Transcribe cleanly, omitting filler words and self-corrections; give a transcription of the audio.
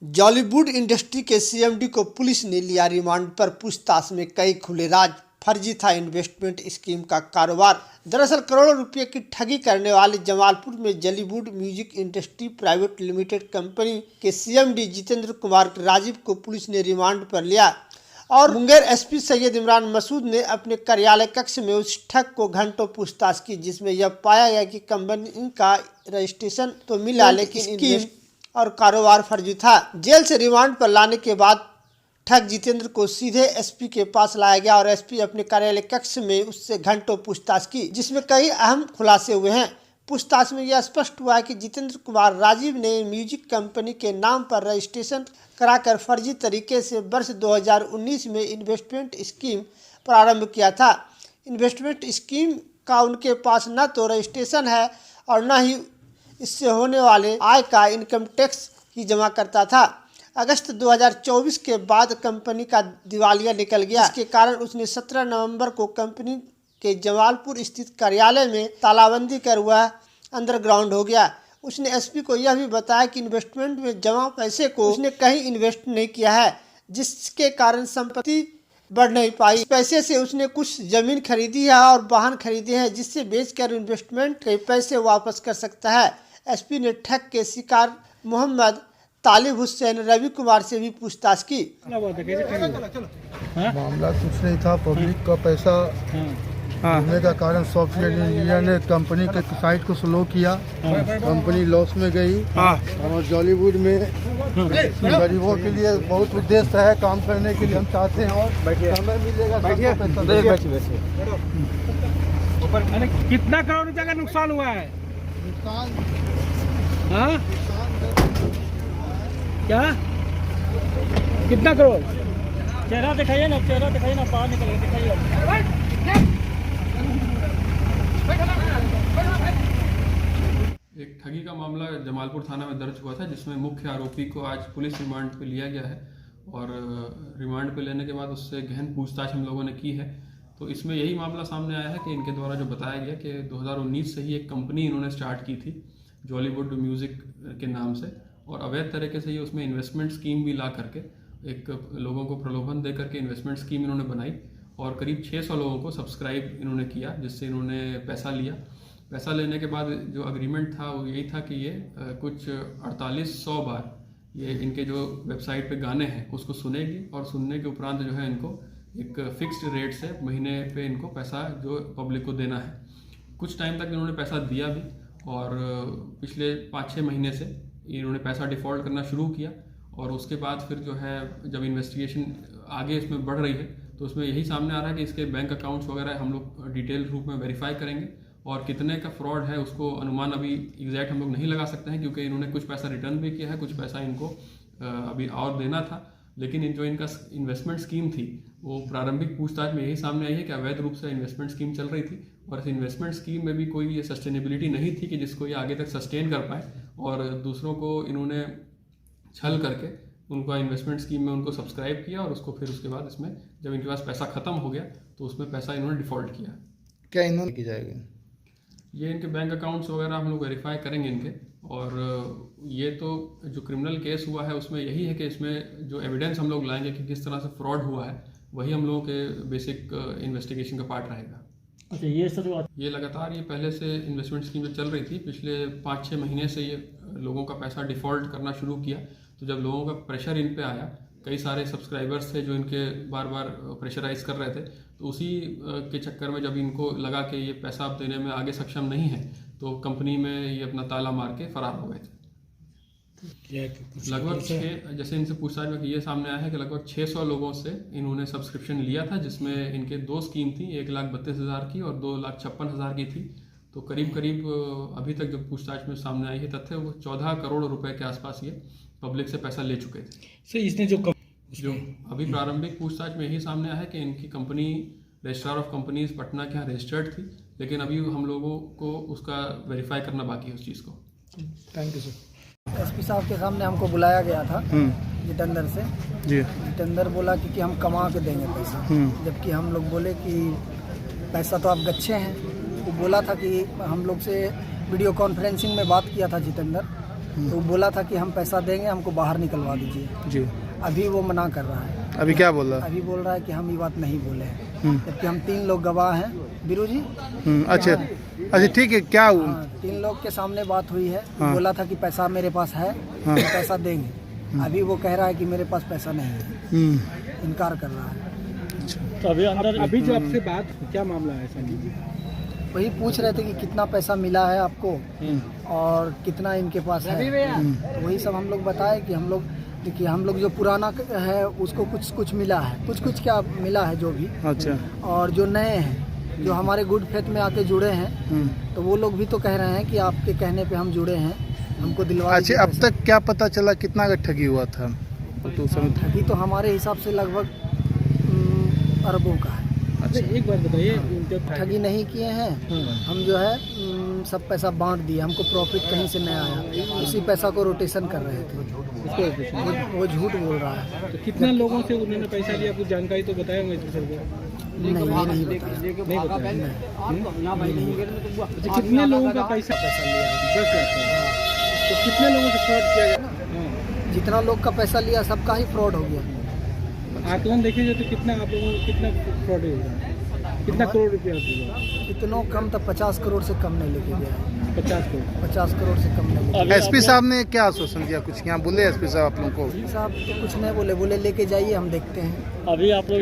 Jollywood industry के CMD को police ने लिया रिमांड पर। पूछताछ में कई खुले राज। फर्जी था इन्वेस्टमेंट स्कीम का कारोबार। दरअसल करोड़ों रुपए की ठगी करने वाले जमालपुर में Jollywood music industry private limited company के सीएमडी जितेंद्र कुमार राजीव को पुलिस ने रिमांड पर लिया और मुंगेर एसपी सैयद इमरान मसूद ने अपने कार्यालय कक्ष में उस ठग को घंटों पूछताछ की, जिसमें यह पाया गया कि कंपनी का रजिस्ट्रेशन तो मिला लेकिन स्कीम और कारोबार फर्जी था। जेल से रिमांड पर लाने के बाद ठग जितेंद्र को सीधे एसपी के पास लाया गया और एसपी अपने कार्यालय कक्ष में उससे घंटों पूछताछ की, जिसमें कई अहम खुलासे हुए हैं। पूछताछ में यह स्पष्ट हुआ है कि जितेंद्र कुमार राजीव ने म्यूजिक कंपनी के नाम पर रजिस्ट्रेशन कराकर फर्जी तरीके से वर्ष 2019 में इन्वेस्टमेंट स्कीम प्रारंभ किया था। इन्वेस्टमेंट स्कीम का उनके पास न तो रजिस्ट्रेशन है और न ही इससे होने वाले आय का इनकम टैक्स ही जमा करता था। अगस्त 2024 के बाद कंपनी का दिवालिया निकल गया, जिसके कारण उसने 17 नवंबर को कंपनी के जमालपुर स्थित कार्यालय में तालाबंदी कर वह अंडरग्राउंड हो गया। उसने एसपी को यह भी बताया कि इन्वेस्टमेंट में जमा पैसे को उसने कहीं इन्वेस्ट नहीं किया है, जिसके कारण संपत्ति बढ़ नहीं पाई। पैसे से उसने कुछ जमीन खरीदी है और वाहन खरीदे हैं, जिससे बेचकर इन्वेस्टमेंट के पैसे वापस कर सकता है। एसपी ने ठग के शिकार मोहम्मद तालिब हुसैन रवि कुमार से भी पूछताछ की। मामला कुछ नहीं था, पब्लिक का पैसा होने का कारण सॉफ्टवेयर इंजीनियर ने कंपनी के साइट को स्लो किया, कंपनी लॉस में गई और जॉलीवुड में गरीबों के लिए बहुत उद्देश्य है काम करने के लिए हम चाहते हैं और समय मिलेगा। कितना करोड़ रुपए का नुकसान हुआ है? हाँ क्या कितना करोड़? चेहरा दिखाइए ना, चेहरा दिखाइए ना, बाहर निकलिए, दिखाइए। एक ठगी का मामला जमालपुर थाना में दर्ज हुआ था, जिसमें मुख्य आरोपी को आज पुलिस रिमांड पे लिया गया है और रिमांड पे लेने के बाद उससे गहन पूछताछ हम लोगों ने की है। तो इसमें यही मामला सामने आया है कि इनके द्वारा जो बताया गया कि 2019 से ही एक कंपनी इन्होंने स्टार्ट की थी जॉलीवुड म्यूज़िक के नाम से, और अवैध तरीके से ये उसमें इन्वेस्टमेंट स्कीम भी ला करके एक लोगों को प्रलोभन दे करके इन्वेस्टमेंट स्कीम इन्होंने बनाई और करीब 600 लोगों को सब्सक्राइब इन्होंने किया, जिससे इन्होंने पैसा लिया। पैसा लेने के बाद जो अग्रीमेंट था वो यही था कि ये कुछ 4800 बार ये इनके जो वेबसाइट पे गाने हैं उसको सुनेगी और सुनने के उपरांत जो है इनको एक फिक्स्ड रेट से महीने पे इनको पैसा जो पब्लिक को देना है। कुछ टाइम तक इन्होंने पैसा दिया भी और पिछले 5-6 महीने से इन्होंने पैसा डिफ़ॉल्ट करना शुरू किया और उसके बाद फिर जो है जब इन्वेस्टिगेशन आगे इसमें बढ़ रही है तो उसमें यही सामने आ रहा है कि इसके बैंक अकाउंट्स वगैरह हम लोग डिटेल रूप में वेरीफाई करेंगे और कितने का फ्रॉड है उसको अनुमान अभी एग्जैक्ट हम लोग नहीं लगा सकते हैं, क्योंकि इन्होंने कुछ पैसा रिटर्न भी किया है, कुछ पैसा इनको अभी और देना था। लेकिन जो इनका इन्वेस्टमेंट स्कीम थी वो प्रारंभिक पूछताछ में यही सामने आई है कि अवैध रूप से इन्वेस्टमेंट स्कीम चल रही थी और इस इन्वेस्टमेंट स्कीम में भी कोई ये सस्टेनेबिलिटी नहीं थी कि जिसको ये आगे तक सस्टेन कर पाए और दूसरों को इन्होंने छल करके उनका इन्वेस्टमेंट स्कीम में उनको सब्सक्राइब किया और उसको फिर उसके बाद इसमें जब इनके पास पैसा ख़त्म हो गया तो उसमें पैसा इन्होंने डिफ़ॉल्ट किया। क्या इन्होंने की जाएगी? ये इनके बैंक अकाउंट्स वगैरह हम लोग वेरीफाई करेंगे इनके, और ये तो जो क्रिमिनल केस हुआ है उसमें यही है कि इसमें जो एविडेंस हम लोग लाएंगे कि किस तरह से फ्रॉड हुआ है वही हम लोगों के बेसिक इन्वेस्टिगेशन का पार्ट रहेगा। अच्छा, ये सर ये लगातार ये पहले से इन्वेस्टमेंट स्कीम जो चल रही थी पिछले 5-6 महीने से ये लोगों का पैसा डिफ़ॉल्ट करना शुरू किया। तो जब लोगों का प्रेशर इन पे आया, कई सारे सब्सक्राइबर्स थे जो इनके बार बार प्रेशराइज कर रहे थे, तो उसी के चक्कर में जब इनको लगा कि ये पैसा आप देने में आगे सक्षम नहीं है तो कंपनी में ये अपना ताला मार के फरार हो गए थे। लगभग 6, जैसे इनसे पूछताछ में ये सामने आया है कि लगभग 600 लोगों से इन्होंने सब्सक्रिप्शन लिया था, जिसमें इनके 2 स्कीम थी, 1,32,000 की और 2,56,000 की थी। तो करीब अभी तक जो पूछताछ में सामने आई है तथ्य वो 14 करोड़ रुपए के आसपास ये पब्लिक से पैसा ले चुके थे। सर इसने जो अभी प्रारंभिक पूछताछ में यही सामने आया है कि इनकी company registrar of companies Patna के यहाँ रजिस्टर्ड थी, लेकिन अभी हम लोगों को उसका वेरीफाई करना बाकी है उस चीज़ को। Thank you sir. एसपी साहब के सामने हमको बुलाया गया था जितेंद्र से जी। जितेंद्र बोला कि हम कमा के देंगे पैसा, जबकि हम लोग बोले कि पैसा तो आप गच्छे हैं। वो बोला था कि हम लोग से वीडियो कॉन्फ्रेंसिंग में बात किया था जितेंद्र तो वो बोला था कि हम पैसा देंगे, हमको बाहर निकलवा दीजिए जी। अभी वो मना कर रहा है। अभी क्या बोल रहा है? अभी बोल रहा है कि हम ये बात नहीं बोले हैं, जबकि हम 3 लोग गवाह हैं। बीरू जी अच्छा अच्छा ठीक है। क्या हुआ? हाँ, 3 लोग के सामने बात हुई है। बोला था कि पैसा मेरे पास है, हम पैसा देंगे। अभी वो कह रहा है कि मेरे पास पैसा नहीं है, इनकार कर रहा है। तो अभी अंदर अभी जो आपसे बात क्या मामला है सर? वही पूछ रहे थे कि कितना पैसा मिला है आपको और कितना इनके पास है। तो वही सब हम लोग बताए कि हम लोग देखिए, हम लोग जो पुराना है उसको कुछ कुछ मिला है, कुछ कुछ क्या मिला है जो भी। अच्छा। और जो नए हैं, जो हमारे गुड फेथ में आके जुड़े हैं, तो वो लोग भी तो कह रहे हैं कि आपके कहने पे हम जुड़े हैं, हमको दिलवा दीजिए अच्छा, अब पैसा। तक क्या पता चला कितना का ठगी हुआ था? तो समझ ठगी तो हमारे हिसाब से लगभग अरबों का है। अच्छा एक बात बताइए, ठगी नहीं किए हैं हम, जो है सब पैसा बांट दिए, हमको प्रॉफिट कहीं से नहीं आया, उसी पैसा को रोटेशन कर रहे थे। वो झूठ बोल रहा है। तो कितना लोगों से उन्होंने पैसा लिया, कुछ जानकारी तो बताया होंगे सर को? नहीं, ये नहीं बताया। नहीं बताया। नहीं। अच्छा, कितने लोगों का पैसा लिया? 10 लाख का। तो कितने लोगों से फ्रॉड किया गया? जितना लोग का पैसा लिया सबका ही फ्रॉड हो गया। आकलन देखिए तो कितना आप लोगों को कितना फ्रॉड होगा, कितना करोड़ रुपया होगा? इतनों कम तो 50 करोड़ से कम नहीं लेके गया है। 50 करोड़। 50 करोड़ से कम नहीं लेके एसपी साहब ने क्या आश्वासन दिया? कुछ यहाँ बोले एसपी साहब आप लोगों को? गया। साहब तो कुछ नहीं बोले, लेके जाइए, हम देखते हैं। अभी आप लोग